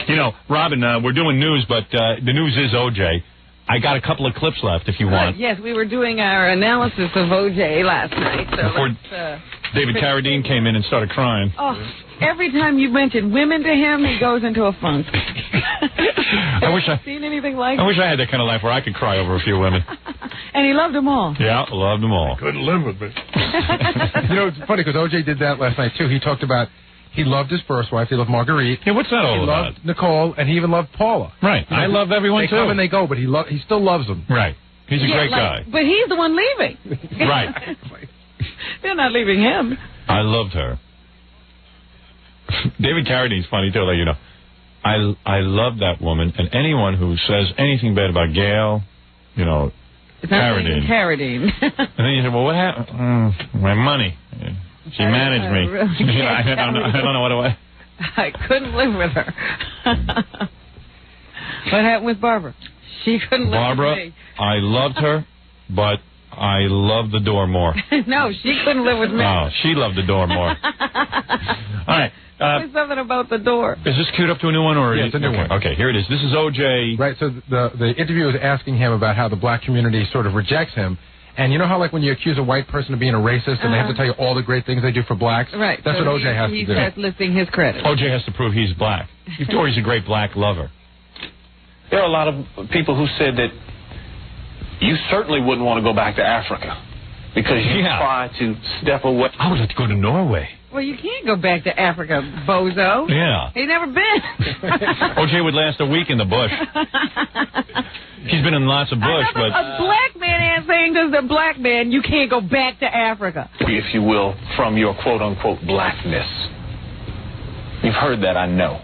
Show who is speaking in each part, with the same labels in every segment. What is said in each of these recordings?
Speaker 1: You know, Robin, we're doing news, but the news is O.J. I got a couple of clips left if you want.
Speaker 2: Yes, we were doing our analysis of O.J. last night. So
Speaker 1: before David Carradine came in and started crying.
Speaker 2: Oh, every time you mention women to him, he goes into a funk.
Speaker 1: I wish I
Speaker 2: seen anything like
Speaker 1: I wish I had that kind of life where I could cry over a few women.
Speaker 2: And he loved them all.
Speaker 1: Yeah, loved them all.
Speaker 3: Couldn't live with me.
Speaker 4: You know, it's funny because O.J. did that last night, too. He talked about he loved his first wife. He loved Marguerite.
Speaker 1: Yeah, what's that all about?
Speaker 4: He loved Nicole, and he even loved Paula.
Speaker 1: Right. I love everyone, too.
Speaker 4: They come and they go, but he still loves them.
Speaker 1: Right. He's a great guy.
Speaker 2: But he's the one leaving.
Speaker 1: Right.
Speaker 2: They're not leaving him.
Speaker 1: I loved her. David Carradine's funny, too. Like, you know, I love that woman, and anyone who says anything bad about Gail, you know, Carradine. And then you say, well, what happened? My money. She managed me.
Speaker 2: Really
Speaker 1: I don't know what do
Speaker 2: I couldn't live with her. What happened with Barbara? She couldn't live with me.
Speaker 1: I loved her, but I loved the door more.
Speaker 2: No, she couldn't live with me.
Speaker 1: Oh, she loved the door more. All right.
Speaker 2: There's something about the door.
Speaker 1: Is this queued up to a new one? Or
Speaker 4: yeah, it's a new one.
Speaker 1: Okay, here it is. This is O.J.
Speaker 4: Right, so the interviewer was asking him about how the black community sort of rejects him. And you know how, like, when you accuse a white person of being a racist and they have to tell you all the great things they do for blacks?
Speaker 2: Right.
Speaker 4: That's
Speaker 2: so
Speaker 4: what O.J. has to do.
Speaker 2: He starts listing his credit.
Speaker 1: O.J. has to prove he's black. Or he's a great black lover.
Speaker 5: There are a lot of people who said that you certainly wouldn't want to go back to Africa because you try to step away.
Speaker 1: I would like to go to Norway.
Speaker 2: Well, you can't go back to Africa, bozo.
Speaker 1: Yeah.
Speaker 2: He's never been.
Speaker 1: O.J. would last a week in the bush. He's been in lots of bush, but...
Speaker 2: A black man ain't saying to the black man, you can't go back to Africa.
Speaker 5: If you will, from your quote-unquote blackness. You've heard that, I know.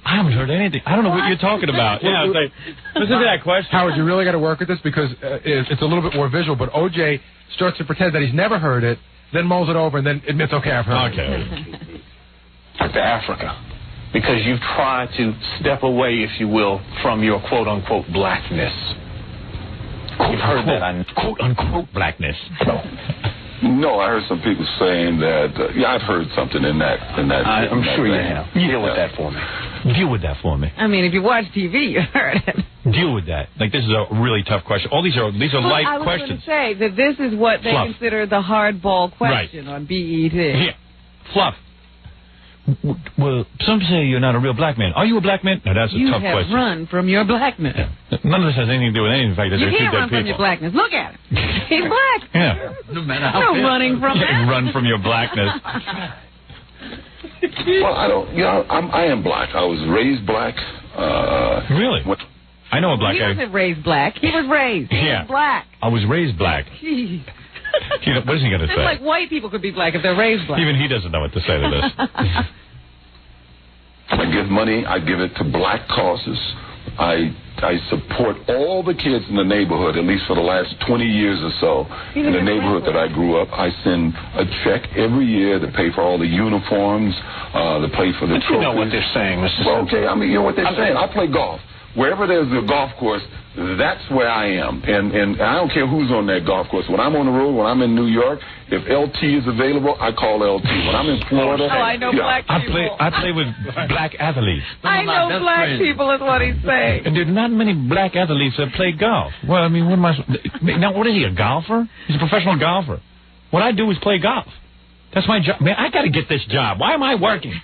Speaker 1: I haven't heard anything. I don't know what you're talking about. Yeah, like, listen to that question.
Speaker 4: Howard, you really got to work with this because it's a little bit more visual, but O.J. starts to pretend that he's never heard it, then mulls it over, and then admits, okay, I've heard it.
Speaker 5: Back to Africa. Because you've tried to step away, if you will, from your quote-unquote blackness. You've heard that, I know.
Speaker 1: Quote-unquote blackness.
Speaker 6: No, I heard some people saying that, yeah, I've heard something in that.
Speaker 5: I'm sure you have. Deal with that for me.
Speaker 1: Deal with that for me.
Speaker 2: I mean, if you watch TV, you heard it.
Speaker 1: Deal with that. Like, this is a really tough question. All these are light
Speaker 2: I was
Speaker 1: questions.
Speaker 2: going to say that this is what they
Speaker 1: Fluff.
Speaker 2: consider the hardball question on BET.
Speaker 1: Yeah. Fluff. Well, some say you're not a real black man. Are you a black man? No, that's a tough question.
Speaker 2: You have run from your blackness.
Speaker 1: Yeah. None of this has anything to do with anything. In fact,
Speaker 2: you can't run from your blackness. Look at him. He's black.
Speaker 1: Yeah.
Speaker 2: No matter how no running from that.
Speaker 1: Run from your blackness.
Speaker 6: Well, I don't. You know, I am black. I was raised black.
Speaker 1: Really? I know a black guy.
Speaker 2: He wasn't raised black. He was raised. He was black.
Speaker 1: I was raised black.
Speaker 2: Jeez.
Speaker 1: What is he going to say?
Speaker 2: It's like white people could be black if they're raised black.
Speaker 1: Even he doesn't know what to say to this.
Speaker 6: I give money. I give it to black causes. I support all the kids in the neighborhood, at least for the last 20 years or so, in the neighborhood that I grew up. I send a check every year to pay for all the uniforms, to pay for the trophies.
Speaker 5: You know what they're saying, Mr.
Speaker 6: Well, okay, I mean, you know what they're saying. I play golf. Wherever there's a golf course, that's where I am. And I don't care who's on that golf course. When I'm on the road, when I'm in New York, if LT is available, I call LT. When I'm in Florida...
Speaker 2: Oh, I know black people.
Speaker 1: I play with black athletes.
Speaker 2: I know black people is what he's saying.
Speaker 1: And there's not many black athletes that play golf. Well, I mean, what am I... Now, what is he, a golfer? He's a professional golfer. What I do is play golf. That's my job. Man, I got to get this job. Why am I working?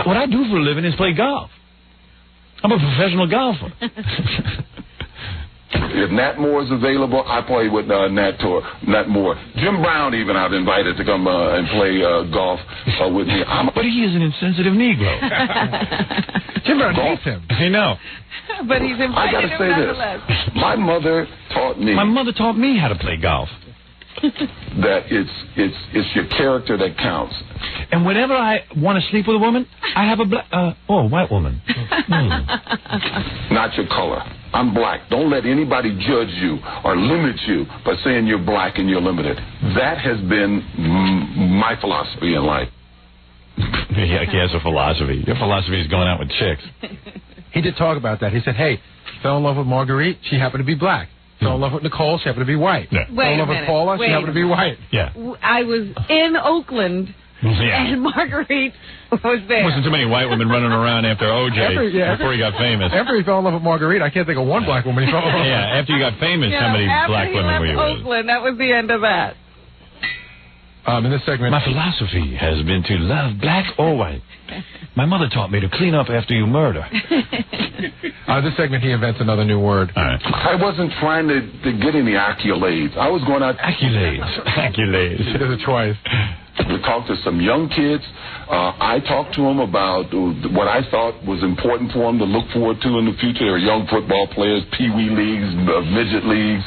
Speaker 1: What I do for a living is play golf. I'm a professional golfer.
Speaker 6: If Nat Moore is available, I play with Nat Moore. Jim Brown, even, I've invited to come and play golf with me.
Speaker 1: But he is an insensitive Negro.
Speaker 4: Jim Brown hates him.
Speaker 1: I know.
Speaker 2: But he's invited.
Speaker 6: I got to say this. My mother taught me.
Speaker 1: My mother taught me how to play golf.
Speaker 6: That it's your character that counts.
Speaker 1: And whenever I want to sleep with a woman, I have a white woman.
Speaker 6: Not your color. I'm black. Don't let anybody judge you or limit you by saying you're black and you're limited. That has been my philosophy in life.
Speaker 1: Yeah, he has a philosophy. Your philosophy is going out with chicks.
Speaker 4: He did talk about that. He said, hey, fell in love with Marguerite. She happened to be black. Fell in love with Nicole. She happened to be white.
Speaker 1: Yeah.
Speaker 4: Fell in love with Paula. She happened to be white.
Speaker 1: Yeah.
Speaker 2: I was in Oakland
Speaker 1: Yeah.
Speaker 2: And Marguerite was there.
Speaker 1: Wasn't too many white women running around after OJ before he got famous.
Speaker 4: After he fell in love with Marguerite, I can't think of one black woman he fell in love with.
Speaker 1: Yeah, after you got famous, how many black women were you with?
Speaker 2: Oakland, that was the end of that.
Speaker 4: In this segment,
Speaker 1: my philosophy has been to love black or white. My mother taught me to clean up after you murder.
Speaker 4: This segment, he invents another new word.
Speaker 1: All right.
Speaker 6: I wasn't trying to get any accolades. I was going out...
Speaker 1: Accolades.
Speaker 4: He does it twice.
Speaker 6: We talked to some young kids. I talked to them about what I thought was important for them to look forward to in the future. There are young football players, pee-wee leagues, midget leagues.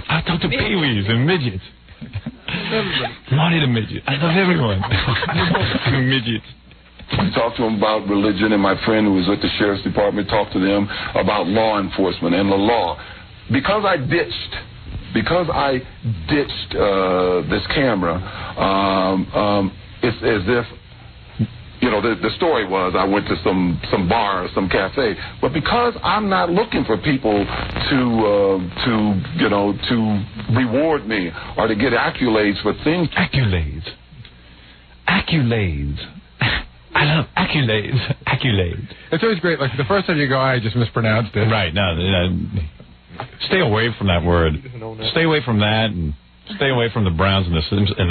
Speaker 1: I talked to pee-wees and midgets. Marty the midget. I love everyone. Midgets.
Speaker 6: We talked to them about religion, and my friend who was at the sheriff's department talked to them about law enforcement and the law. Because I ditched this camera, it's as if, you know, the story was I went to some bar or some cafe, but because I'm not looking for people to reward me or to get accolades for things.
Speaker 1: Accolades. I love accolades.
Speaker 4: It's always great. Like the first time you go, I just mispronounced it.
Speaker 1: Right. No, stay away from that word. Stay away from that, and stay away from the Browns and the Sims and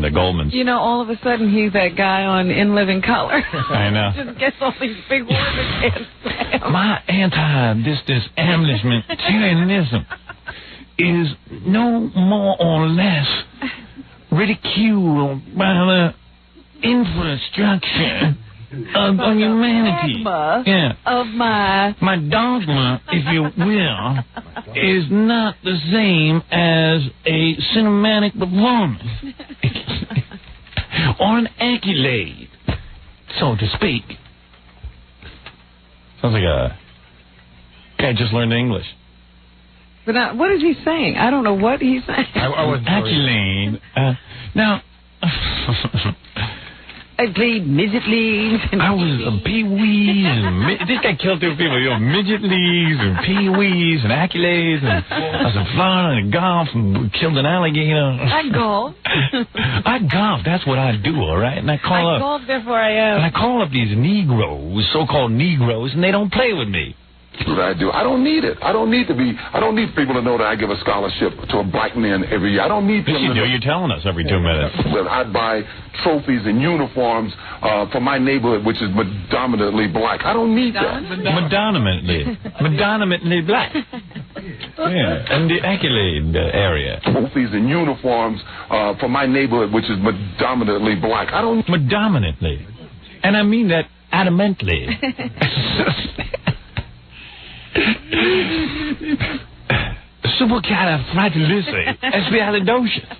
Speaker 1: the Goldmans.
Speaker 2: You know, all of a sudden he's that guy on In Living Color.
Speaker 1: I know.
Speaker 2: Just gets all these big words and can't say them.
Speaker 1: My anti-establishmentarianism is no more or less ridicule by the infrastructure of humanity.
Speaker 2: Of my
Speaker 1: dogma, if you will, is not the same as a cinematic performance or an accolade, so to speak. Sounds like a guy just learned English.
Speaker 2: But now, what is he saying? I don't know what he's saying.
Speaker 4: I wasn't
Speaker 1: accolade. Now.
Speaker 2: I played midget leagues.
Speaker 1: I was a pee-wee, and this guy killed 2 people. You know, midget leagues and pee-wees and accolades. And I was in Florida and golf and killed an alligator.
Speaker 2: I golf.
Speaker 1: I golf. That's what I do, all right? And I
Speaker 2: golf, therefore I am.
Speaker 1: And I call up these Negroes, so-called Negroes, and they don't play with me.
Speaker 6: What I do. I don't need it. I don't need people to know that I give a scholarship to a black man every year. I don't need them to know.
Speaker 1: You're telling us every 2 minutes.
Speaker 6: That I buy trophies and uniforms for my neighborhood, which is predominantly black. I don't need that. Predominantly black.
Speaker 1: Yeah, in the accolade area.
Speaker 6: Trophies and uniforms for my neighborhood, which is predominantly black. I don't...
Speaker 1: Predominantly. And I mean that adamantly. Supercalifragilisticexpialidocious.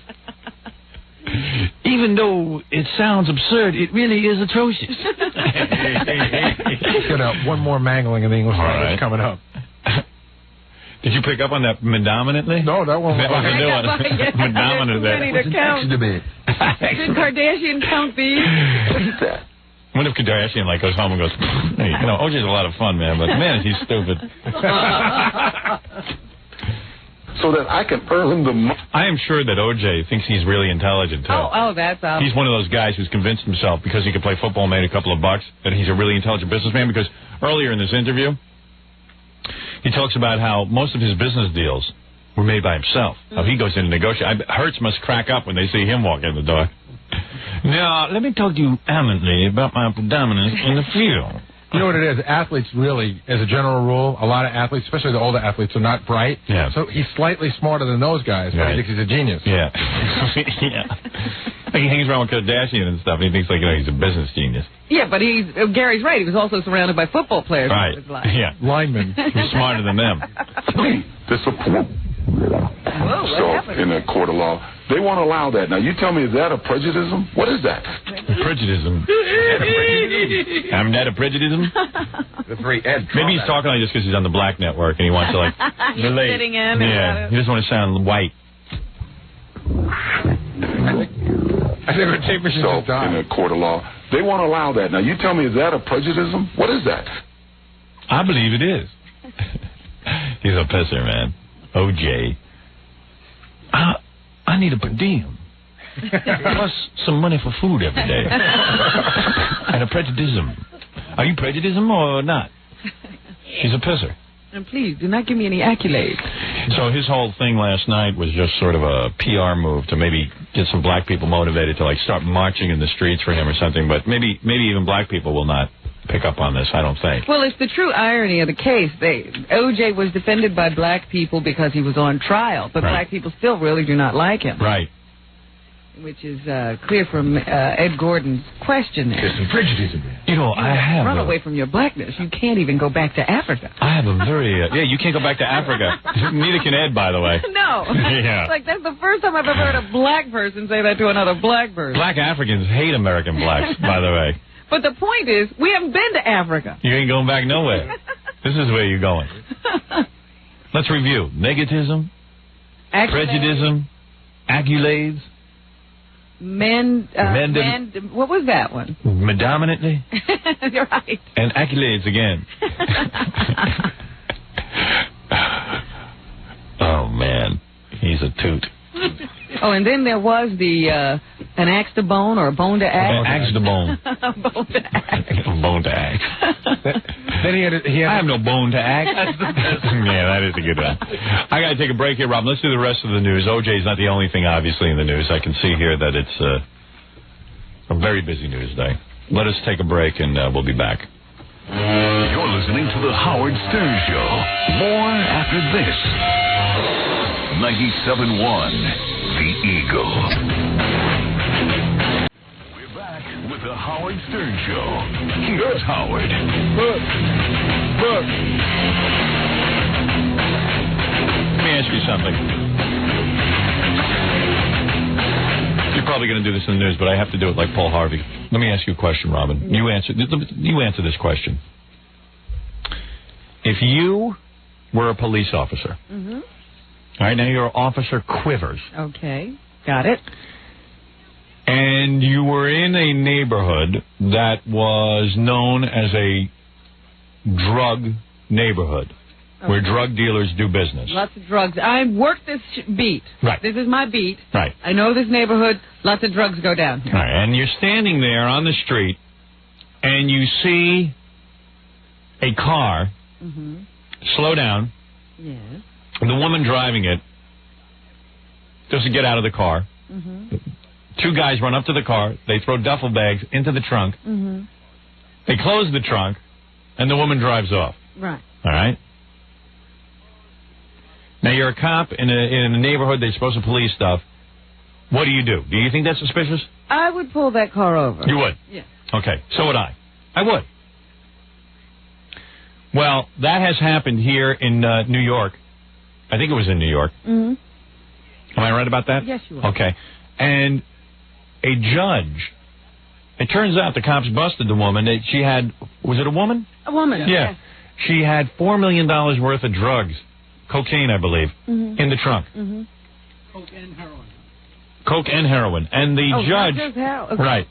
Speaker 1: Even though it sounds absurd, it really is atrocious.
Speaker 4: One more mangling of the English language coming up.
Speaker 1: Did you pick up on that predominantly?
Speaker 4: No, that one was
Speaker 1: predominantly.
Speaker 2: Did Kardashian count these?
Speaker 6: What is that?
Speaker 1: What if Kardashian goes home and goes, hey, you know, OJ's a lot of fun, man, but man, he's stupid.
Speaker 6: So that I can earn the money.
Speaker 1: I am sure that OJ thinks he's really intelligent, too.
Speaker 2: Oh, that's obvious.
Speaker 1: He's one of those guys who's convinced himself because he could play football and made a couple of bucks that he's a really intelligent businessman, because earlier in this interview, he talks about how most of his business deals were made by himself. How he goes in and negotiates. Hertz must crack up when they see him walk in the door. Now, let me talk to you eminently about my predominance in the field.
Speaker 4: You know what it is? Athletes really, as a general rule, a lot of athletes, especially the older athletes, are not bright.
Speaker 1: Yeah.
Speaker 4: So he's slightly smarter than those guys, but he thinks he's a genius.
Speaker 1: Yeah. Yeah. He hangs around with Kardashian and stuff, and he thinks, he's a business genius.
Speaker 2: Yeah, but Gary's right. He was also surrounded by football players.
Speaker 1: Right.
Speaker 2: Yeah.
Speaker 4: Linemen.
Speaker 1: He's smarter than them.
Speaker 6: The support. So, in a court of law, they won't allow that. Now, you tell me, is that a prejudice? What is that?
Speaker 1: Prejudice. I'm not a prejudice. Maybe he's talking like this because he's on the black network and he wants to relate.
Speaker 2: Sitting in.
Speaker 1: Yeah, he doesn't want to sound white.
Speaker 4: I think our tape machine just died.
Speaker 6: In a court of law, they won't allow that. Now, you tell me, is that a prejudice? What is that?
Speaker 1: I believe it is. He's a pisser, man. OJ. I need a per diem. Plus some money for food every day. And a prejudice. Are you prejudiced or not? She's a pisser.
Speaker 2: And please, do not give me any accolades.
Speaker 1: So his whole thing last night was just sort of a PR move to maybe get some black people motivated to, like, start marching in the streets for him or something. But maybe even black people will not pick up on this, I don't think.
Speaker 2: Well, it's the true irony of the case. O.J. was defended by black people because he was on trial, but black people still really do not like him.
Speaker 1: Right.
Speaker 2: Which is clear from Ed Gordon's question there.
Speaker 4: There's some prejudice in there.
Speaker 1: You know, I have...
Speaker 2: Run away from your blackness. You can't even go back to Africa.
Speaker 1: I have a very... yeah, you can't go back to Africa. Neither can Ed, by the way.
Speaker 2: No.
Speaker 1: Yeah.
Speaker 2: Like, that's the first time I've ever heard a black person say that to another black person.
Speaker 1: Black Africans hate American blacks, by the way.
Speaker 2: But the point is, we haven't been to Africa.
Speaker 1: You ain't going back nowhere. This is where you're going. Let's review. Negativism, prejudice, accolades.
Speaker 2: What was that one?
Speaker 1: Predominantly.
Speaker 2: You're right.
Speaker 1: And accolades again. Oh, man. He's a toot.
Speaker 2: Oh, and then there was an axe to bone or a bone to axe.
Speaker 1: Axe to bone.
Speaker 2: Bone to axe.
Speaker 1: Bone to axe.
Speaker 4: Then he had
Speaker 1: I have no bone to axe. Yeah, that is a good one. I got to take a break here, Rob. Let's do the rest of the news. OJ is not the only thing, obviously, in the news. I can see here that it's a very busy news day. Let us take a break, and we'll be back.
Speaker 3: You're listening to The Howard Stern Show. More after this. 97.1, The Eagle. We're back with The Howard Stern Show. Here's Howard.
Speaker 1: Look. Let me ask you something. You're probably going to do this in the news, but I have to do it like Paul Harvey. Let me ask you a question, Robin. You answer this question. If you were a police officer... Mm-hmm. All right, now your officer Quivers.
Speaker 2: Okay, got it.
Speaker 1: And you were in a neighborhood that was known as a drug neighborhood, where drug dealers do business.
Speaker 2: Lots of drugs. I work this beat.
Speaker 1: Right.
Speaker 2: This is my beat.
Speaker 1: Right.
Speaker 2: I know this neighborhood. Lots of drugs go down here.
Speaker 1: All right, and you're standing there on the street, and you see a car slow down.
Speaker 2: Yes.
Speaker 1: The woman driving it doesn't get out of the car. Two guys run up to the car. They throw duffel bags into the trunk. They close the trunk, and the woman drives off.
Speaker 2: Right.
Speaker 1: All right? Now, you're a cop in a neighborhood. They're supposed to police stuff. What do? Do you think that's suspicious?
Speaker 2: I would pull that car over.
Speaker 1: You would?
Speaker 2: Yes.
Speaker 1: Okay, so would I. I would. Well, that has happened here in New York. I think it was in New York. Am I right about that?
Speaker 2: Yes, you are.
Speaker 1: Okay. And a judge, it turns out the cops busted the woman. She had, was it a woman?
Speaker 2: A woman,
Speaker 1: yeah.
Speaker 2: Yes.
Speaker 1: She had $4 million worth of drugs, cocaine, I believe, in the trunk.
Speaker 7: Coke and heroin.
Speaker 1: Coke and heroin. And the judge...
Speaker 2: Not just heroin. Okay.
Speaker 1: Right.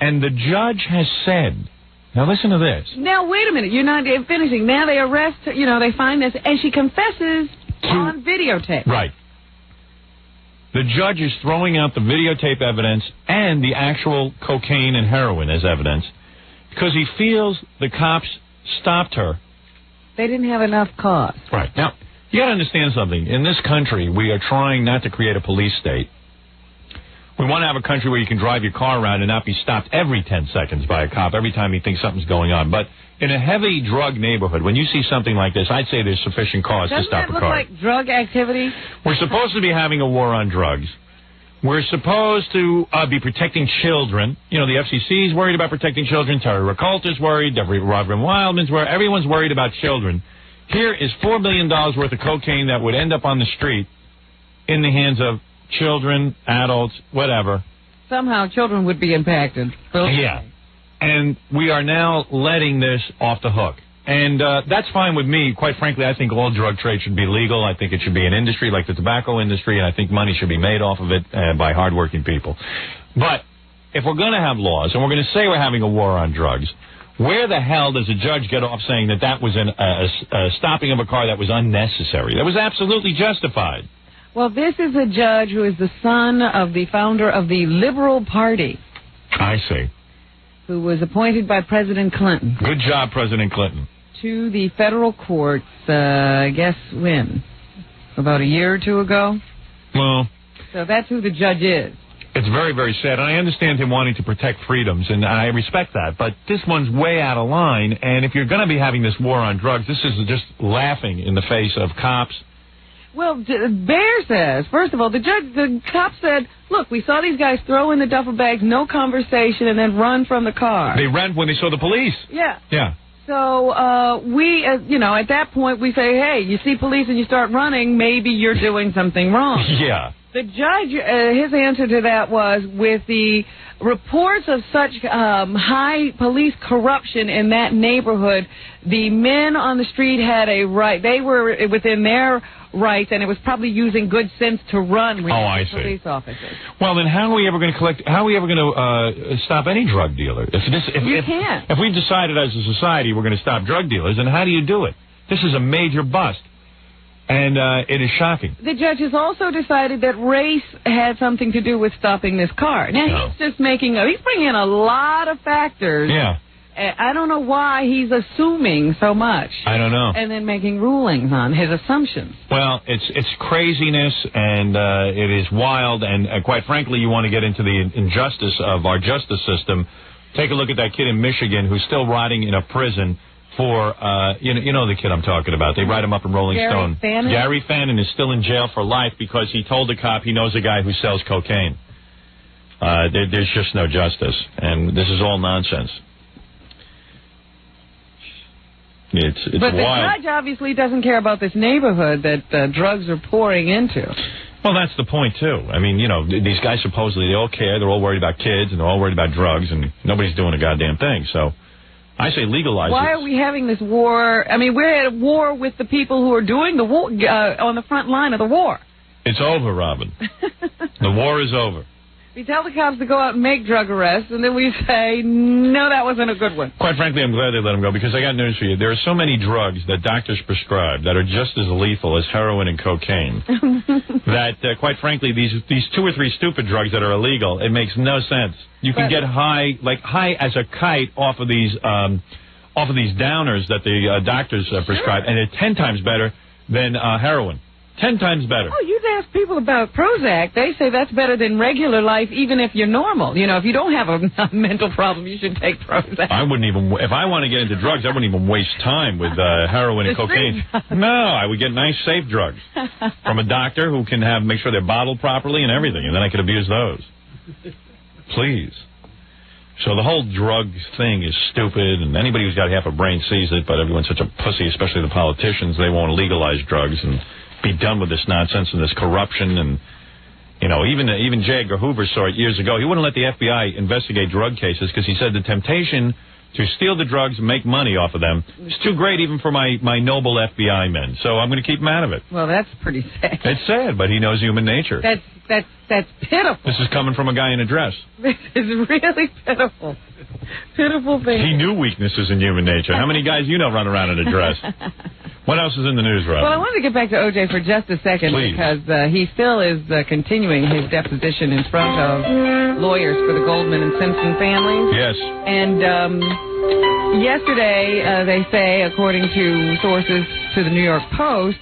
Speaker 1: And the judge has said... Now, listen to this.
Speaker 2: Now, wait a minute. You're not finishing. Now they arrest her. You know, they find this, and she confesses on videotape.
Speaker 1: Right. The judge is throwing out the videotape evidence and the actual cocaine and heroin as evidence because he feels the cops stopped her.
Speaker 2: They didn't have enough cause.
Speaker 1: Right. Now, you got to understand something. In this country, we are trying not to create a police state. We want to have a country where you can drive your car around and not be stopped every 10 seconds by a cop every time you think something's going on. But in a heavy drug neighborhood, when you see something like this, I'd say there's sufficient cause to stop a car.
Speaker 2: Doesn't that look like drug activity?
Speaker 1: We're supposed to be having a war on drugs. We're supposed to be protecting children. You know, the FCC is worried about protecting children. Terry Recolta's worried. Reverend Wildman's worried. Everyone's worried about children. Here is $4 million worth of cocaine that would end up on the street in the hands of children, adults, whatever.
Speaker 2: Somehow children would be impacted.
Speaker 1: Yeah. And we are now letting this off the hook. And that's fine with me. Quite frankly, I think all drug trade should be legal. I think it should be an industry like the tobacco industry, and I think money should be made off of it by hardworking people. But if we're going to have laws, and we're going to say we're having a war on drugs, where the hell does a judge get off saying that that was a stopping of a car that was unnecessary? That was absolutely justified.
Speaker 2: Well, this is a judge who is the son of the founder of the Liberal Party.
Speaker 1: I see.
Speaker 2: Who was appointed by President Clinton.
Speaker 1: Good job, President Clinton.
Speaker 2: To the federal courts, I guess when? About a year or two ago?
Speaker 1: Well...
Speaker 2: So that's who the judge is.
Speaker 1: It's very, very sad. And I understand him wanting to protect freedoms, and I respect that. But this one's way out of line. And if you're going to be having this war on drugs, this is just laughing in the face of cops.
Speaker 2: Well, Bear says, first of all, the cop said, look, we saw these guys throw in the duffel bags, no conversation, and then run from the car.
Speaker 1: They ran when they saw the police.
Speaker 2: Yeah.
Speaker 1: Yeah.
Speaker 2: So we, at that point, we say, hey, you see police and you start running, maybe you're doing something wrong.
Speaker 1: Yeah.
Speaker 2: The judge, his answer to that was, with the reports of such high police corruption in that neighborhood, the men on the street had a right. They were within their rights, and it was probably using good sense to run with police officers.
Speaker 1: Well, then how are we ever going to collect? How are we ever going to stop any drug dealer?
Speaker 2: You can't.
Speaker 1: If we've decided as a society we're going to stop drug dealers, then how do you do it? This is a major bust. And it is shocking.
Speaker 2: The judge has also decided that race had something to do with stopping this car. Now, he's just he's bringing in a lot of factors.
Speaker 1: Yeah.
Speaker 2: I don't know why he's assuming so much.
Speaker 1: I don't know.
Speaker 2: And then making rulings on his assumptions.
Speaker 1: Well, it's craziness, and it is wild, and quite frankly, you want to get into the injustice of our justice system. Take a look at that kid in Michigan who's still rotting in a prison for, you know the kid I'm talking about. They write him up in Rolling Stone.
Speaker 2: Fannin?
Speaker 1: Gary Fannin is still in jail for life because he told the cop he knows a guy who sells cocaine. There's just no justice, and this is all nonsense. It's
Speaker 2: but the
Speaker 1: wild.
Speaker 2: judge obviously doesn't care about this neighborhood that drugs are pouring into.
Speaker 1: Well, that's the point, too. I mean, these guys supposedly, they all care. They're all worried about kids, and they're all worried about drugs, and nobody's doing a goddamn thing. So I say legalize it.
Speaker 2: Why are we having this war? I mean, we're at war with the people who are doing the war, on the front line of the war.
Speaker 1: It's over, Robin. The war is over.
Speaker 2: We tell the cops to go out and make drug arrests, and then we say, no, that wasn't a good one.
Speaker 1: Quite frankly, I'm glad they let them go, because I got news for you. There are so many drugs that doctors prescribe that are just as lethal as heroin and cocaine that, quite frankly, these 2 or 3 stupid drugs that are illegal, it makes no sense. You can get high as a kite off of these downers that the doctors prescribe, and they're 10 times better than heroin. 10 times better.
Speaker 2: Oh, you'd ask people about Prozac. They say that's better than regular life, even if you're normal. If you don't have a mental problem, you should take Prozac.
Speaker 1: I wouldn't even, if I want to get into drugs, I wouldn't even waste time with heroin and cocaine. No, I would get nice, safe drugs from a doctor who can make sure they're bottled properly and everything, and then I could abuse those. Please. So the whole drug thing is stupid, and anybody who's got half a brain sees it, but everyone's such a pussy, especially the politicians. They won't legalize drugs and be done with this nonsense and this corruption. And even J. Edgar Hoover saw it years ago. He wouldn't let the FBI investigate drug cases because he said the temptation to steal the drugs and make money off of them is too great even for my noble FBI men. So I'm going to keep him out of it.
Speaker 2: Well, that's pretty sad.
Speaker 1: It's sad, but he knows human nature.
Speaker 2: That's pitiful.
Speaker 1: This is coming from a guy in a dress.
Speaker 2: This is really pitiful. Pitiful thing.
Speaker 1: He knew weaknesses in human nature. How many guys run around in a dress? What else is in the news, Rob?
Speaker 2: Well, I wanted to get back to O.J. for just a second.
Speaker 1: Please.
Speaker 2: Because he still is continuing his deposition in front of lawyers for the Goldman and Simpson families.
Speaker 1: Yes.
Speaker 2: And yesterday, they say, according to sources to the New York Post,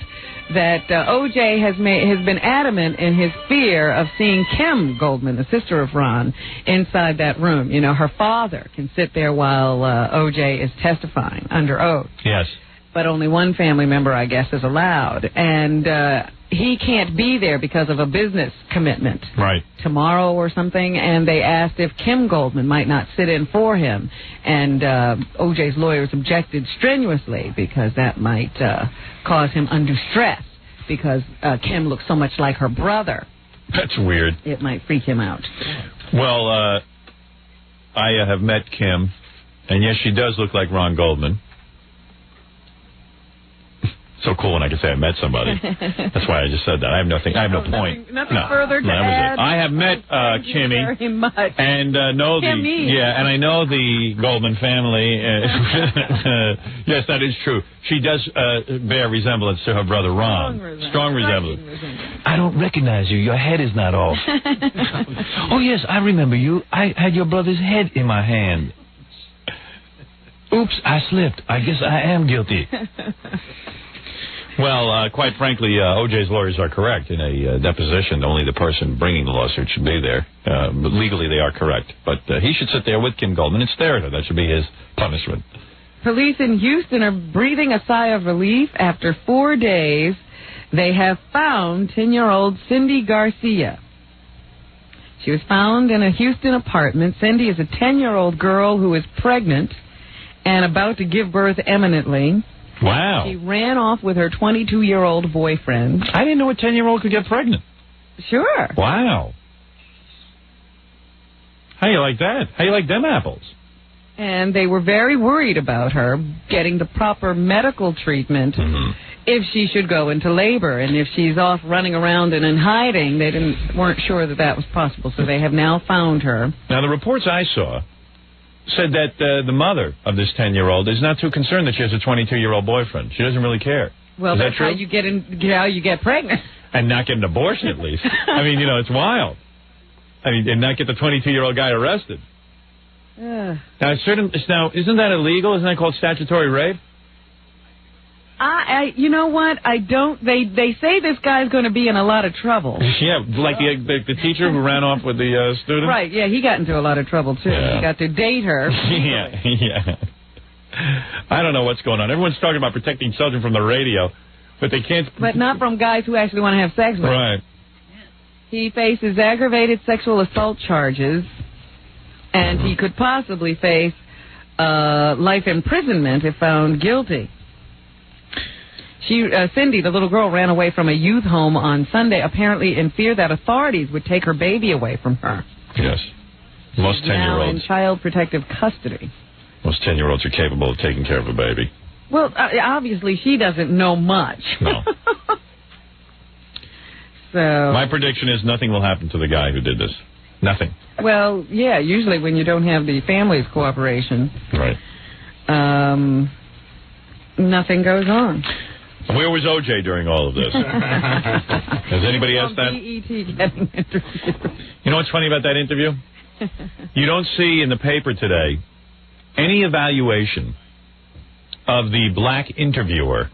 Speaker 2: that O.J. has been adamant in his fear of seeing Kim Goldman, the sister of Ron, inside that room. Her father can sit there while O.J. is testifying under oath.
Speaker 1: Yes.
Speaker 2: But only one family member, I guess, is allowed. And he can't be there because of a business commitment.
Speaker 1: Right.
Speaker 2: Tomorrow or something. And they asked if Kim Goldman might not sit in for him. And O.J.'s lawyers objected strenuously because that might cause him undue stress because Kim looks so much like her brother.
Speaker 1: That's weird.
Speaker 2: It might freak him out.
Speaker 1: Well, I have met Kim, and yes, she does look like Ron Goldman. So cool when I can say I met somebody. That's why I just said that. I have no point.
Speaker 2: Nothing further to add.
Speaker 1: I have met Kimmy.
Speaker 2: Very much.
Speaker 1: And know and I know the Goldman family. Yes, that is true. She does bear resemblance to her brother Ron. Strong resemblance. I don't recognize you. Your head is not off. Oh yes, I remember you. I had your brother's head in my hand. Oops, I slipped. I guess I am guilty. Well, quite frankly, O.J.'s lawyers are correct. In a deposition, only the person bringing the lawsuit should be there. But legally, they are correct. But he should sit there with Kim Goldman and stare at her. That should be his punishment.
Speaker 2: Police in Houston are breathing a sigh of relief. After 4 days, they have found 10-year-old Cindy Garcia. She was found in a Houston apartment. Cindy is a 10-year-old girl who is pregnant and about to give birth imminently.
Speaker 1: Wow.
Speaker 2: She ran off with her 22-year-old boyfriend.
Speaker 1: I didn't know a 10-year-old could get pregnant.
Speaker 2: Sure.
Speaker 1: Wow. How you like that? How you like them apples?
Speaker 2: And they were very worried about her getting the proper medical treatment if she should go into labor. And if she's off running around and in hiding, they weren't sure that was possible. So they have now found her.
Speaker 1: Now, the reports I saw said that the mother of this 10-year-old is not too concerned that she has a 22-year-old boyfriend. She doesn't really care.
Speaker 2: Well,
Speaker 1: is
Speaker 2: that's
Speaker 1: that true?
Speaker 2: how you get pregnant.
Speaker 1: And not get an abortion, at least. I mean, it's wild. I mean, and not get the 22-year-old guy arrested. Now, isn't that illegal? Isn't that called statutory rape?
Speaker 2: You know what? I don't. They say this guy's going to be in a lot of trouble.
Speaker 1: Yeah, like the teacher who ran off with the student.
Speaker 2: Right. Yeah, he got into a lot of trouble too.
Speaker 1: Yeah.
Speaker 2: He got to date her.
Speaker 1: Yeah. I don't know what's going on. Everyone's talking about protecting children from the radio, but they can't.
Speaker 2: But not from guys who actually want to have sex with them.
Speaker 1: Right.
Speaker 2: He faces aggravated sexual assault charges, and he could possibly face life imprisonment if found guilty. Cindy, the little girl, ran away from a youth home on Sunday, apparently in fear that authorities would take her baby away from her.
Speaker 1: Yes. Most 10-year-olds.
Speaker 2: Now in child protective custody.
Speaker 1: Most 10-year-olds are capable of taking care of a baby.
Speaker 2: Well, obviously she doesn't know much.
Speaker 1: No.
Speaker 2: So
Speaker 1: my prediction is nothing will happen to the guy who did this. Nothing.
Speaker 2: Well, yeah, usually when you don't have the family's cooperation.
Speaker 1: Right.
Speaker 2: Nothing goes on.
Speaker 1: Where was O.J. during all of this? Has anybody asked that?
Speaker 2: BET getting interviewed.
Speaker 1: You know what's funny about that interview? You don't see in the paper today any evaluation of the black interviewer.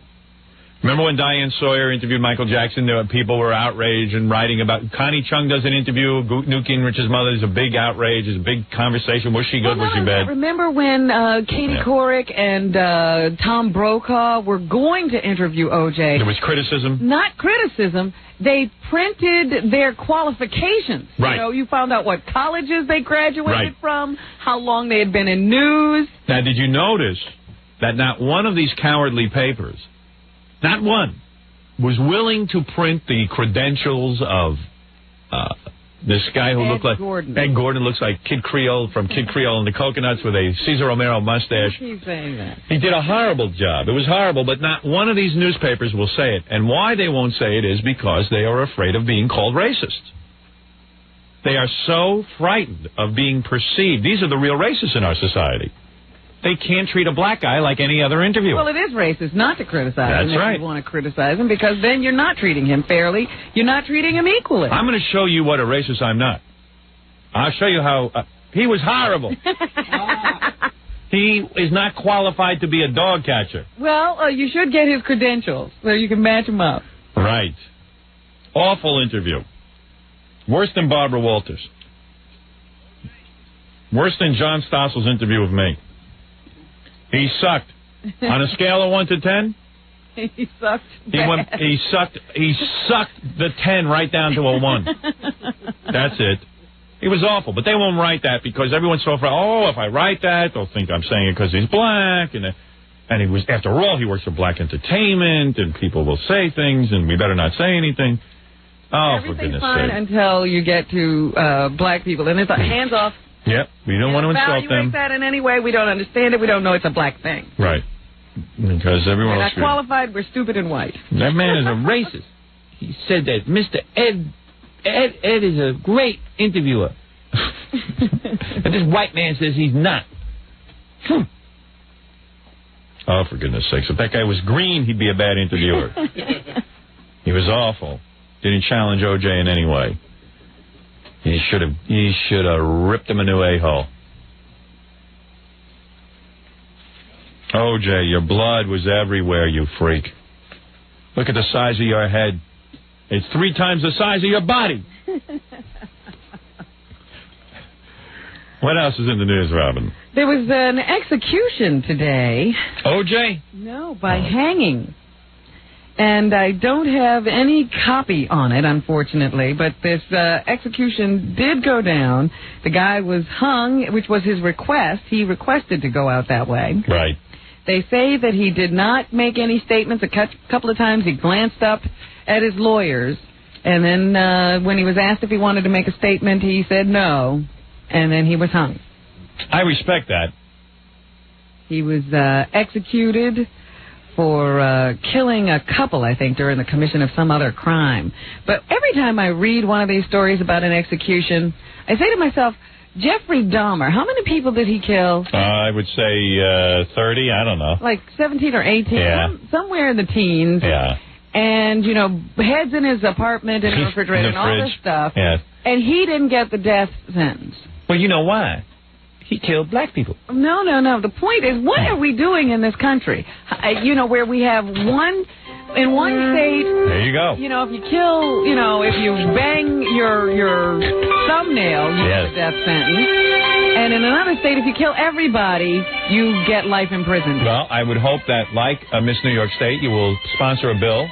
Speaker 1: Remember when Diane Sawyer interviewed Michael Jackson? People were outraged and writing about. Connie Chung does an interview. Newt Gingrich's mother is a big outrage. There's a big conversation. Was she good? Was she bad?
Speaker 2: Remember when Katie Couric and Tom Brokaw were going to interview O.J.?
Speaker 1: There was criticism.
Speaker 2: Not criticism. They printed their qualifications.
Speaker 1: Right.
Speaker 2: You found out what colleges they graduated from, how long they had been in news.
Speaker 1: Now, did you notice that not one of these cowardly papers, not one, was willing to print the credentials of this guy who looked like Ed Gordon, looks like Kid Creole from Kid Creole and the Coconuts with a Cesar Romero mustache.
Speaker 2: He's saying that.
Speaker 1: He did a horrible job. It was horrible, but not one of these newspapers will say it. And why they won't say it is because they are afraid of being called racist. They are so frightened of being perceived. These are the real racists in our society. They can't treat a black guy like any other interviewer.
Speaker 2: Well, it is racist not to criticize him if you want to criticize him, because then you're not treating him fairly. You're not treating him equally.
Speaker 1: I'm going to show you what a racist I'm not. I'll show you how he was horrible. He is not qualified to be a dog catcher.
Speaker 2: Well, you should get his credentials so you can match him up.
Speaker 1: Right. Awful interview. Worse than Barbara Walters. Worse than John Stossel's interview with me. He sucked. On a scale of 1 to 10?
Speaker 2: He sucked bad.
Speaker 1: He sucked the 10 right down to a 1. That's it. He was awful, but they won't write that because everyone's so afraid. Oh, if I write that, they'll think I'm saying it because he's black. And he was, after all, he works for Black Entertainment, and people will say things, and we better not say anything. Oh, for goodness sake.
Speaker 2: Everything's fine until you get to black people, and it's hands off.
Speaker 1: Yep, we don't want to insult them.
Speaker 2: Evaluate that in any way. We don't understand it. We don't know it's a black thing.
Speaker 1: Right. Because everyone
Speaker 2: We're
Speaker 1: else...
Speaker 2: not qualified, we're stupid and white.
Speaker 1: That man is a racist.
Speaker 8: He said that Mr. Ed is a great interviewer. But this white man says he's not.
Speaker 1: Oh, for goodness sakes. If that guy was green, he'd be a bad interviewer. He was awful. Didn't challenge O.J. in any way. He should have ripped him a new a-hole. O.J., your blood was everywhere, you freak. Look at the size of your head. It's 3 times the size of your body. What else is in the news, Robin?
Speaker 2: There was an execution today.
Speaker 1: O.J.?
Speaker 2: No, by hanging. And I don't have any copy on it, unfortunately, but this execution did go down. The guy was hung, which was his request. He requested to go out that way.
Speaker 1: Right.
Speaker 2: They say that he did not make any statements. A couple of times he glanced up at his lawyers, and then when he was asked if he wanted to make a statement, he said no, and then he was hung.
Speaker 1: I respect that.
Speaker 2: He was executed for killing a couple, I think, during the commission of some other crime. But every time I read one of these stories about an execution, I say to myself, Jeffrey Dahmer, how many people did he kill?
Speaker 1: I would say 30, I don't know.
Speaker 2: Like 17 or 18,
Speaker 1: yeah.
Speaker 2: Somewhere in the teens.
Speaker 1: Yeah.
Speaker 2: And, you know, heads in his apartment, in the refrigerator, and all this stuff.
Speaker 1: Yes.
Speaker 2: And he didn't get the death sentence.
Speaker 8: Well, you know why? He killed black people.
Speaker 2: No. The point is, what are we doing in this country? You know, where we have in one state.
Speaker 1: There you go.
Speaker 2: You know, if you kill, you know, if you bang your thumbnail, you get a death sentence. And in another state, if you kill everybody, you get life imprisonment.
Speaker 1: Well, I would hope that, like Miss New York State, you will sponsor a bill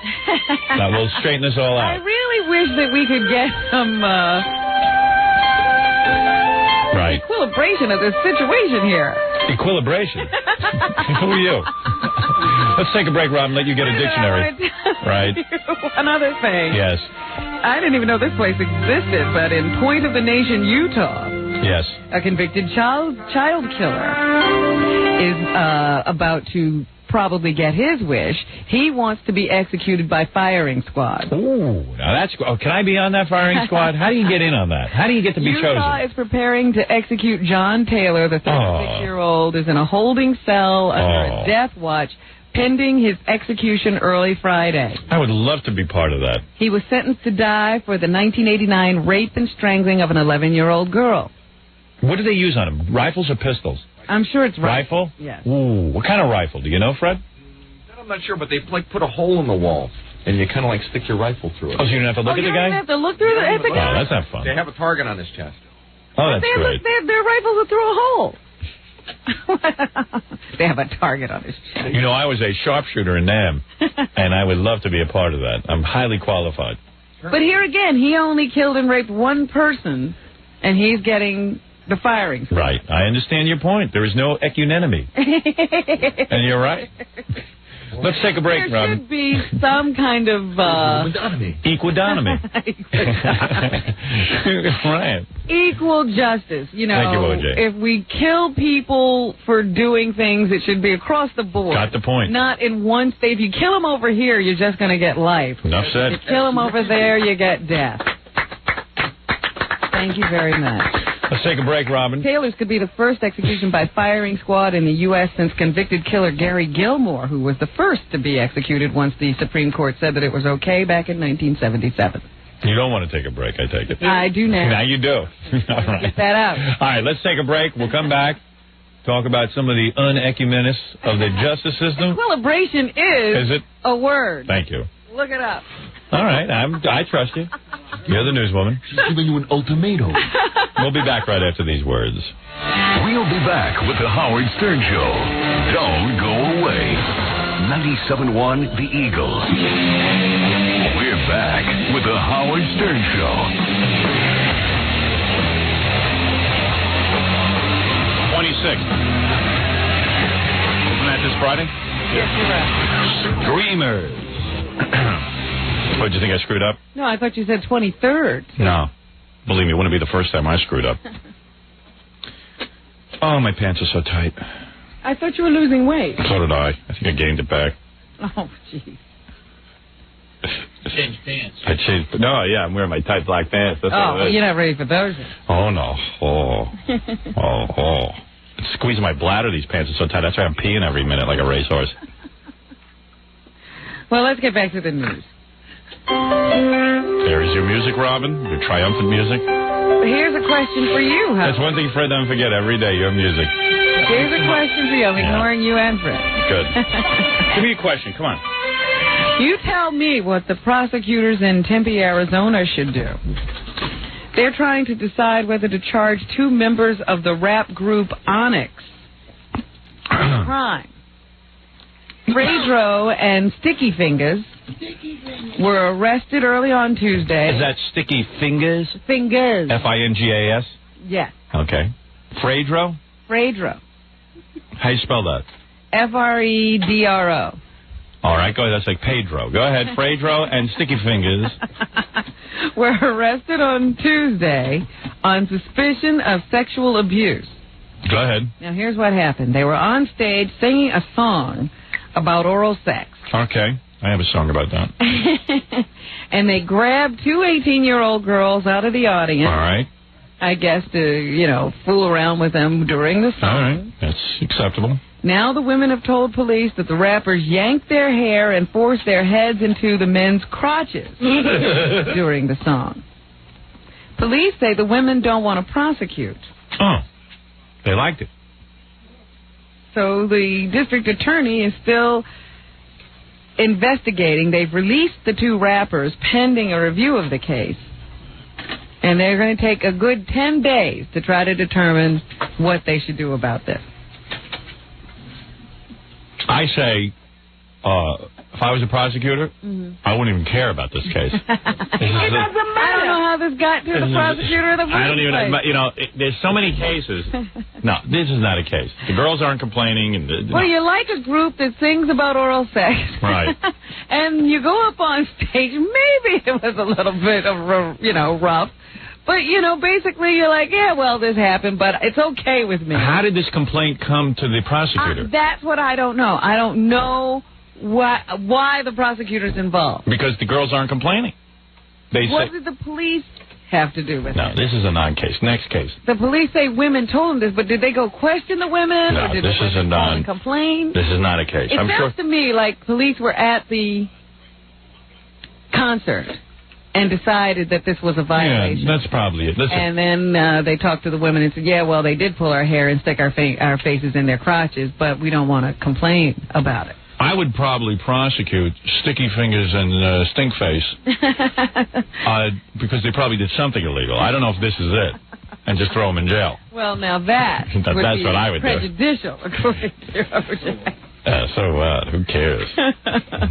Speaker 1: that will straighten this all out.
Speaker 2: I really wish that we could get some equilibration of this situation here.
Speaker 1: Equilibration? Who are you? Let's take a break, Rob, and let you get a dictionary. Right.
Speaker 2: One other thing.
Speaker 1: Yes.
Speaker 2: I didn't even know this place existed, but in Point of the Nation, Utah,
Speaker 1: yes,
Speaker 2: a convicted child killer is about to probably get his wish. He wants to be executed by firing squad.
Speaker 1: Ooh, now that's... Oh, can I be on that firing squad? How do you get in on that? How do you get to be chosen?
Speaker 2: Utah is preparing to execute John Taylor, the 36-year-old, is in a holding cell under a death watch, pending his execution early Friday.
Speaker 1: I would love to be part of that.
Speaker 2: He was sentenced to die for the 1989 rape and strangling of an 11-year-old girl.
Speaker 1: What do they use on him? Rifles or pistols?
Speaker 2: I'm sure it's
Speaker 1: rifle.
Speaker 2: Yes.
Speaker 1: Ooh, what kind of rifle? Do you know, Fred?
Speaker 4: I'm not sure, but they put a hole in the wall, and you kind of like stick your rifle through it.
Speaker 1: Oh, so you don't have to look at the guy?
Speaker 2: You don't have to look through the guy?
Speaker 1: Oh, that's not fun.
Speaker 4: They have a target on his chest.
Speaker 1: Oh, that's great.
Speaker 2: Their rifles are through a hole. They have a target on his chest.
Speaker 1: You know, I was a sharpshooter in NAM, and I would love to be a part of that. I'm highly qualified.
Speaker 2: But here again, he only killed and raped one person, and he's getting the firing.
Speaker 1: Right. I understand your point. There is no equanimity. And you're right. Let's take a break, Robin.
Speaker 2: There should be some kind of...
Speaker 1: Equidonomy. Right.
Speaker 2: Equal justice. You know,
Speaker 1: thank you, O.J.
Speaker 2: If we kill people for doing things, it should be across the board.
Speaker 1: Got the point.
Speaker 2: Not in one state. If you kill them over here, you're just going to get life.
Speaker 1: Enough said.
Speaker 2: If you kill them over there, you get death. Thank you very much.
Speaker 1: Let's take a break, Robin.
Speaker 2: Taylor's could be the first execution by firing squad in the U.S. since convicted killer Gary Gilmore, who was the first to be executed once the Supreme Court said that it was okay back in 1977.
Speaker 1: You don't want to take a break, I take it.
Speaker 2: I do now.
Speaker 1: Now you do. All right.
Speaker 2: Get that out.
Speaker 1: All right, let's take a break. We'll come back, talk about some of the unecumenis of the justice system.
Speaker 2: Equilibration is
Speaker 1: it
Speaker 2: a word.
Speaker 1: Thank you.
Speaker 2: Look it up.
Speaker 1: All right, I trust you. You're the newswoman.
Speaker 3: She's giving you an ultimatum.
Speaker 1: We'll be back right after these words.
Speaker 3: We'll be back with the Howard Stern Show. Don't go away. 97.1 The Eagle. We're back with the Howard Stern Show.
Speaker 1: 26. Isn't that this Friday?
Speaker 2: Yes, you're right.
Speaker 1: Screamers. What, did you think I screwed up?
Speaker 2: No, I thought you said 23rd.
Speaker 1: No. Believe me, it wouldn't be the first time I screwed up. Oh, my pants are so tight.
Speaker 2: I thought you were losing weight.
Speaker 1: So did I. I think I gained it back.
Speaker 2: Oh, jeez.
Speaker 8: Change pants.
Speaker 1: I changed. No, yeah, I'm wearing my tight black pants. That's
Speaker 2: well, you're not ready for those.
Speaker 1: Oh, no. Oh. It's squeezing my bladder. These pants are so tight. That's why I'm peeing every minute like a racehorse.
Speaker 2: Well, let's get back to the news.
Speaker 1: There is your music, Robin. Your triumphant music.
Speaker 2: Here's a question for you.
Speaker 1: That's one thing Fred doesn't forget every day, your music.
Speaker 2: Here's a question for you. I'm ignoring you and Fred.
Speaker 1: Good. Give me a question. Come on.
Speaker 2: You tell me what the prosecutors in Tempe, Arizona should do. They're trying to decide whether to charge 2 members of the rap group Onyx with crime. Fredro and Sticky Fingers were arrested early on Tuesday.
Speaker 1: Is that Sticky Fingers?
Speaker 2: Fingers.
Speaker 1: F-I-N-G-A-S?
Speaker 2: Yes.
Speaker 1: Okay. Fredro?
Speaker 2: Fredro.
Speaker 1: How you spell that?
Speaker 2: F-R-E-D-R-O.
Speaker 1: All right, go ahead. That's like Pedro. Go ahead. Fredro and Sticky Fingers
Speaker 2: were arrested on Tuesday on suspicion of sexual abuse.
Speaker 1: Go ahead.
Speaker 2: Now, here's what happened. They were on stage singing a song about oral sex.
Speaker 1: Okay. I have a song about that.
Speaker 2: And they grabbed 2 18-year-old girls out of the audience.
Speaker 1: All right.
Speaker 2: I guess to, fool around with them during the song.
Speaker 1: All right. That's acceptable.
Speaker 2: Now the women have told police that the rappers yanked their hair and forced their heads into the men's crotches during the song. Police say the women don't want to prosecute.
Speaker 1: Oh. They liked it.
Speaker 2: So the district attorney is still investigating. They've released the 2 rappers pending a review of the case. And they're going to take a good 10 days to try to determine what they should do about this.
Speaker 1: I say, if I was a prosecutor, I wouldn't even care about this case.
Speaker 2: It doesn't matter. I don't know how this got to the prosecutor or the police.
Speaker 1: I don't even, there's so many cases. No, this is not a case. The girls aren't complaining.
Speaker 2: Well, you like a group that sings about oral sex.
Speaker 1: Right.
Speaker 2: And you go up on stage, maybe it was a little bit of, rough. But, basically you're like, yeah, well, this happened, but it's okay with me.
Speaker 1: How did this complaint come to the prosecutor?
Speaker 2: That's what I don't know. I don't know why the prosecutor's involved.
Speaker 1: Because the girls aren't complaining.
Speaker 2: What did the police have to do with it?
Speaker 1: No, this is a non-case. Next case.
Speaker 2: The police say women told them this, but did they go question the women?
Speaker 1: No,
Speaker 2: or did
Speaker 1: this
Speaker 2: the
Speaker 1: is a non.
Speaker 2: Complain?
Speaker 1: This is not a case.
Speaker 2: It sounds to me like police were at the concert and decided that this was a violation.
Speaker 1: Yeah, that's probably it. Listen.
Speaker 2: And then they talked to the women and said, yeah, well, they did pull our hair and stick our faces in their crotches, but we don't want to complain about it.
Speaker 1: I would probably prosecute Sticky Fingers and Stink Face because they probably did something illegal. I don't know if this is it, and just throw them in jail.
Speaker 2: Well, now that's
Speaker 1: what I would
Speaker 2: prejudicial, according to OJ.
Speaker 1: So what? Who cares?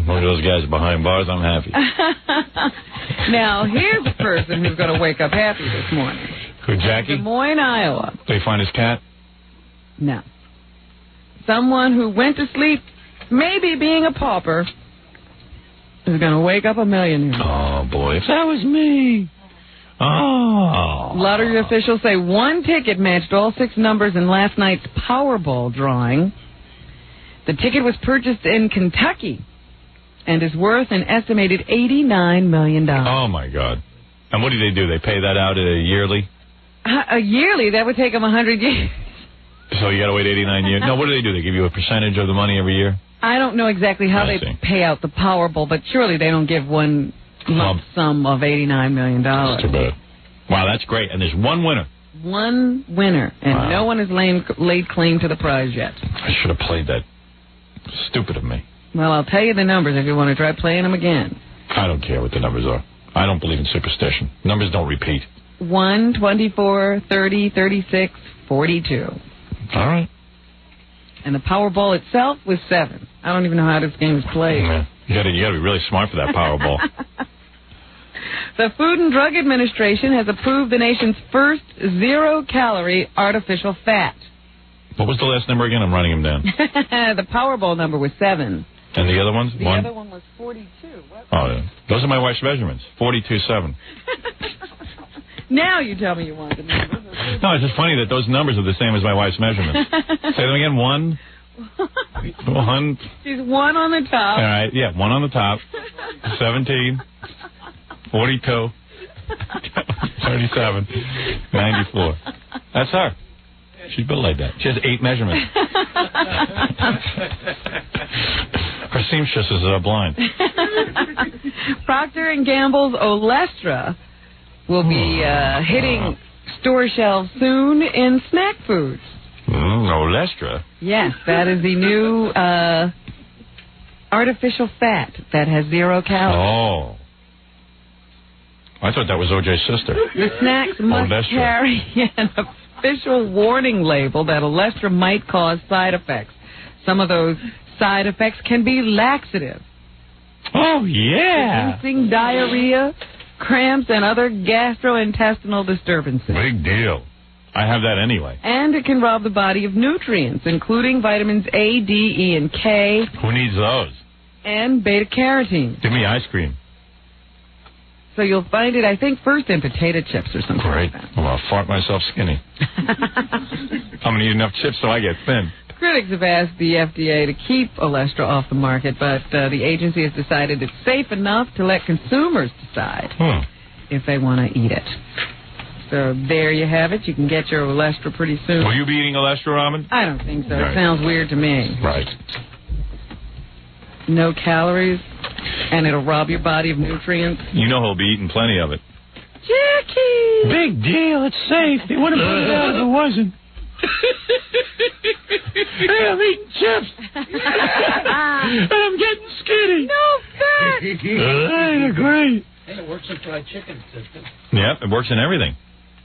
Speaker 1: One of those guys behind bars, I'm happy.
Speaker 2: Now, here's a person who's going to wake up happy this morning.
Speaker 1: Who, Jackie?
Speaker 2: Des Moines, Iowa.
Speaker 1: Did they find his cat?
Speaker 2: No. Someone who went to sleep, maybe being a pauper, is going to wake up a millionaire.
Speaker 1: Oh, boy. If that was me. Oh.
Speaker 2: Lottery officials say 1 ticket matched all 6 numbers in last night's Powerball drawing. The ticket was purchased in Kentucky and is worth an estimated $89 million.
Speaker 1: Oh, my God. And what do? They pay that out yearly?
Speaker 2: A yearly? That would take them 100 years.
Speaker 1: So you got to wait 89 years? No, what do? They give you a percentage of the money every year?
Speaker 2: I don't know exactly how they pay out the Powerball, but surely they don't give one lump sum of $89 million.
Speaker 1: That's too bad. Wow, that's great. And there's one winner.
Speaker 2: One winner, and no one has laid claim to the prize yet.
Speaker 1: I should have played that. Stupid of me.
Speaker 2: Well, I'll tell you the numbers if you want to try playing them again.
Speaker 1: I don't care what the numbers are. I don't believe in superstition. Numbers don't repeat.
Speaker 2: 1, 24, 30, 36, 42.
Speaker 1: All right.
Speaker 2: And the Powerball itself was 7. I don't even know how this game is played.
Speaker 1: Yeah. You got to be really smart for that Powerball.
Speaker 2: The Food and Drug Administration has approved the nation's first zero-calorie artificial fat.
Speaker 1: What was the last number again? I'm writing them down.
Speaker 2: The Powerball number was 7.
Speaker 1: And the other ones?
Speaker 2: The other one was 42. What?
Speaker 1: Oh, yeah. Those are my wife's measurements. 42.7.
Speaker 2: Now you tell me you want the numbers.
Speaker 1: No, it's just funny that those numbers are the same as my wife's measurements. Say them again. 1. One.
Speaker 2: She's 1 on the top.
Speaker 1: All right, yeah, 1 on the top. 17, 42, 37, 94. That's her. She's built like that. She has 8 measurements. Her seamstresses are blind.
Speaker 2: Procter & Gamble's Olestra will be hitting store shelves soon in snack foods.
Speaker 1: Olestra?
Speaker 2: Yes, that is the new artificial fat that has 0 calories.
Speaker 1: Oh. I thought that was O.J.'s sister.
Speaker 2: The snacks must
Speaker 1: Olestra.
Speaker 2: carry an official warning label that Olestra might cause side effects. Some of those side effects can be laxative.
Speaker 1: Oh, yeah.
Speaker 2: Producing diarrhea, cramps, and other gastrointestinal disturbances.
Speaker 1: Big deal. I have that anyway.
Speaker 2: And it can rob the body of nutrients, including vitamins A, D, E, and K.
Speaker 1: Who needs those?
Speaker 2: And beta-carotene.
Speaker 1: Give me ice cream.
Speaker 2: So you'll find it, I think, first in potato chips or something.
Speaker 1: Great.
Speaker 2: Like that.
Speaker 1: Well, I'll fart myself skinny. I'm going to eat enough chips so I get thin.
Speaker 2: Critics have asked the FDA to keep Olestra off the market, but the agency has decided it's safe enough to let consumers decide if they want to eat it. So there you have it. You can get your Olestra pretty soon.
Speaker 1: Will you be eating Olestra ramen?
Speaker 2: I don't think so.
Speaker 1: Right.
Speaker 2: It sounds weird to me.
Speaker 1: Right.
Speaker 2: No calories, and it'll rob your body of nutrients.
Speaker 1: You know he'll be eating plenty of it.
Speaker 2: Jackie!
Speaker 1: Big deal. It's safe. They wouldn't put it out if it wasn't. Hey, I'm eating chips. And I'm getting skinny.
Speaker 2: No fat!
Speaker 1: They're great.
Speaker 7: Hey, it works in fried chicken, sister.
Speaker 1: Yep, it works in everything.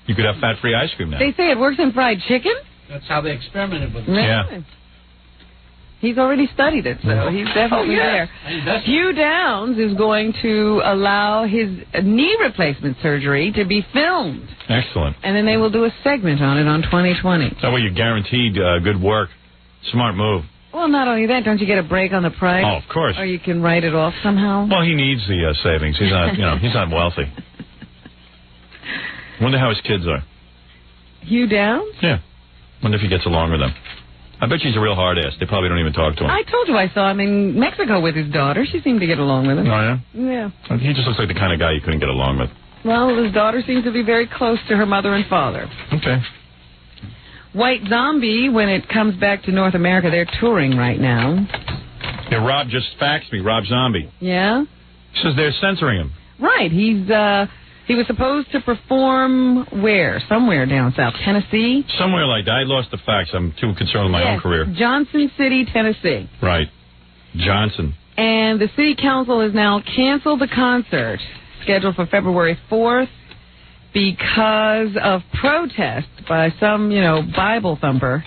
Speaker 1: You could have fat-free ice cream now.
Speaker 2: They say it works in fried chicken?
Speaker 7: That's how they experimented with it.
Speaker 2: Really?
Speaker 1: Yeah.
Speaker 2: He's already studied it, so he's definitely there. Hugh Downs is going to allow his knee replacement surgery to be filmed.
Speaker 1: Excellent.
Speaker 2: And then they will do a segment on it on 2020.
Speaker 1: That way you're guaranteed good work. Smart move.
Speaker 2: Well, not only that, don't you get a break on the price?
Speaker 1: Oh, of course.
Speaker 2: Or you can write it off somehow?
Speaker 1: Well, he needs the savings. He's not, he's not wealthy. Wonder how his kids are.
Speaker 2: Hugh Downs?
Speaker 1: Yeah. Wonder if he gets along with them. I bet she's a real hard ass. They probably don't even talk to him.
Speaker 2: I told you I saw him in Mexico with his daughter. She seemed to get along with him.
Speaker 1: Oh, yeah?
Speaker 2: Yeah.
Speaker 1: He just looks like the kind of guy you couldn't get along with.
Speaker 2: Well, his daughter seems to be very close to her mother and father.
Speaker 1: Okay.
Speaker 2: White Zombie, when it comes back to North America, they're touring right now.
Speaker 1: Yeah, Rob just faxed me, Rob Zombie.
Speaker 2: Yeah?
Speaker 1: He says they're censoring him.
Speaker 2: Right. He was supposed to perform where? Somewhere down south. Tennessee?
Speaker 1: Somewhere like that. I lost the facts. I'm too concerned with my own career.
Speaker 2: Johnson City, Tennessee.
Speaker 1: Right. Johnson.
Speaker 2: And the city council has now canceled the concert scheduled for February 4th because of protests by some, Bible thumper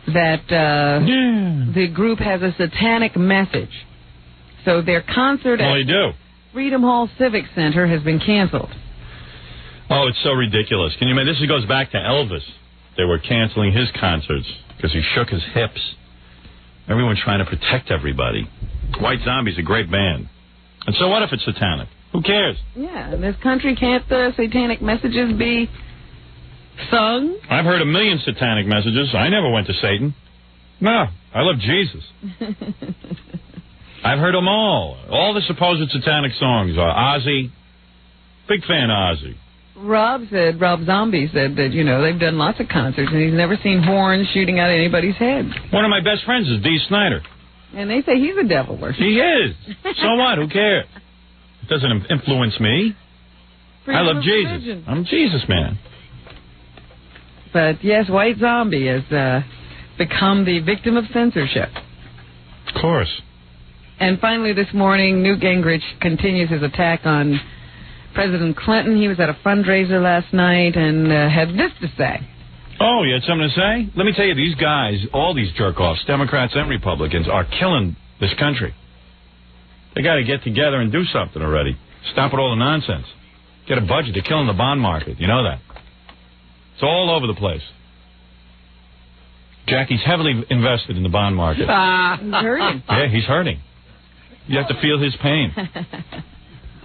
Speaker 2: that the group has a satanic message. So their concert at Freedom Hall Civic Center has been canceled.
Speaker 1: Oh, it's so ridiculous. Can you imagine? This goes back to Elvis. They were canceling his concerts because he shook his hips. Everyone's trying to protect everybody. White Zombie's a great band. And so what if it's satanic? Who cares?
Speaker 2: Yeah, in this country, can't the satanic messages be sung?
Speaker 1: I've heard a million satanic messages. I never went to Satan. No, I love Jesus. I've heard them all. All the supposed satanic songs. Ozzy. Big fan of Ozzy. Rob
Speaker 2: Zombie said that, they've done lots of concerts and he's never seen horns shooting out anybody's head.
Speaker 1: One of my best friends is Dee Snider.
Speaker 2: And they say he's a devil worshiper.
Speaker 1: He is. So what? Who cares? It doesn't influence me. I love Jesus. Religion. I'm a Jesus man.
Speaker 2: But yes, White Zombie has become the victim of censorship.
Speaker 1: Of course.
Speaker 2: And finally this morning, Newt Gingrich continues his attack on President Clinton. He was at a fundraiser last night and had this to say.
Speaker 1: Oh, you had something to say? Let me tell you, these guys, all these jerk-offs, Democrats and Republicans, are killing this country. They got to get together and do something already. Stop with all the nonsense. Get a budget. They're killing the bond market. You know that. It's all over the place. Jackie's heavily invested in the bond market.
Speaker 2: He's hurting.
Speaker 1: Yeah, he's hurting. You have to feel his pain.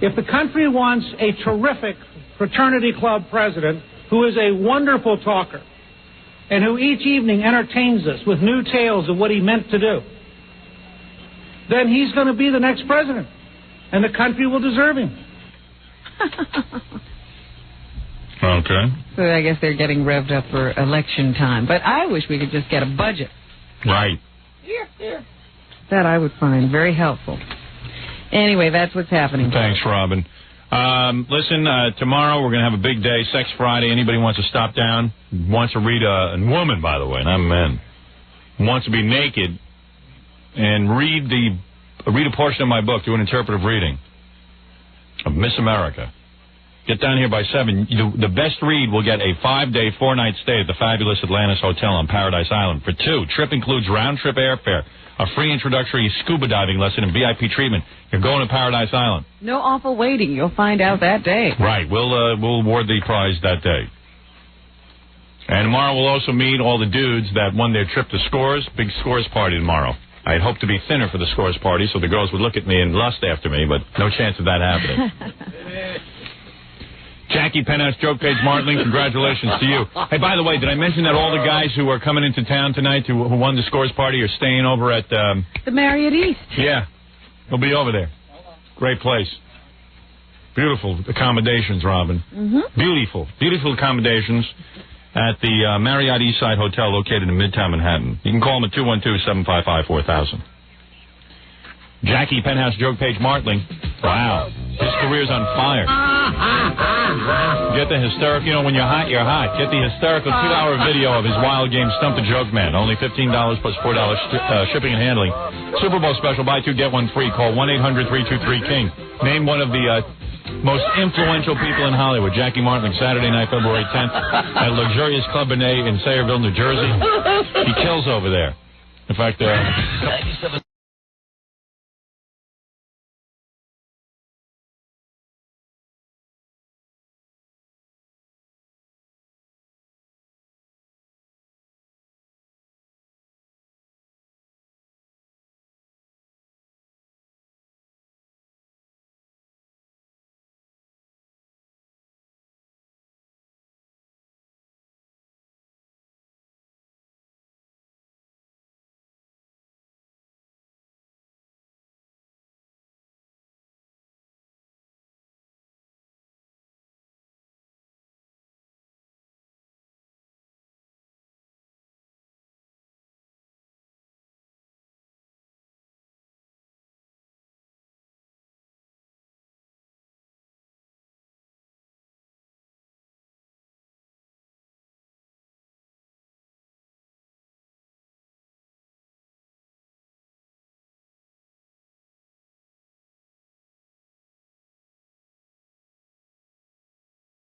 Speaker 9: If the country wants a terrific fraternity club president who is a wonderful talker, and who each evening entertains us with new tales of what he meant to do, then he's going to be the next president, and the country will deserve him.
Speaker 1: Okay.
Speaker 2: So I guess they're getting revved up for election time. But I wish we could just get a budget.
Speaker 1: Right.
Speaker 2: That I would find very helpful. Anyway, that's what's happening.
Speaker 1: Thanks, Robin. Listen, tomorrow we're going to have a big day, Sex Friday. Anybody wants to stop down, wants to read a woman, by the way, not men, wants to be naked and read a portion of my book, do an interpretive reading of Miss America. Get down here by 7. The best read will get a 5-day, 4-night stay at the fabulous Atlantis Hotel on Paradise Island. For 2, trip includes round-trip airfare, a free introductory scuba diving lesson, and VIP treatment. You're going to Paradise Island.
Speaker 2: No awful waiting. You'll find out that day.
Speaker 1: Right. We'll award the prize that day. And tomorrow we'll also meet all the dudes that won their trip to Scores. Big Scores party tomorrow. I had hoped to be thinner for the Scores party so the girls would look at me and lust after me, but no chance of that happening. Jackie Penthouse, Joke Page Martling, congratulations to you. Hey, by the way, did I mention that all the guys who are coming into town tonight who won the Scores party are staying over at...
Speaker 2: the Marriott East.
Speaker 1: Yeah, they'll be over there. Great place. Beautiful accommodations, Robin. Beautiful accommodations at the Marriott Eastside Hotel located in Midtown Manhattan. You can call them at 212-755-4000. Jackie Penthouse, Joke Page Martling. Wow. His career's on fire. Get the hysterical, when you're hot, you're hot. Get the hysterical 2-hour video of his wild game Stump the Joke Man. Only $15 plus $4 shipping and handling. Super Bowl special, buy 2, get 1 free. Call 1-800-323-KING. Name one of the most influential people in Hollywood. Jackie Martling, Saturday night, February 10th, at Luxurious Club Benet in Sayreville, New Jersey. He kills over there. In fact,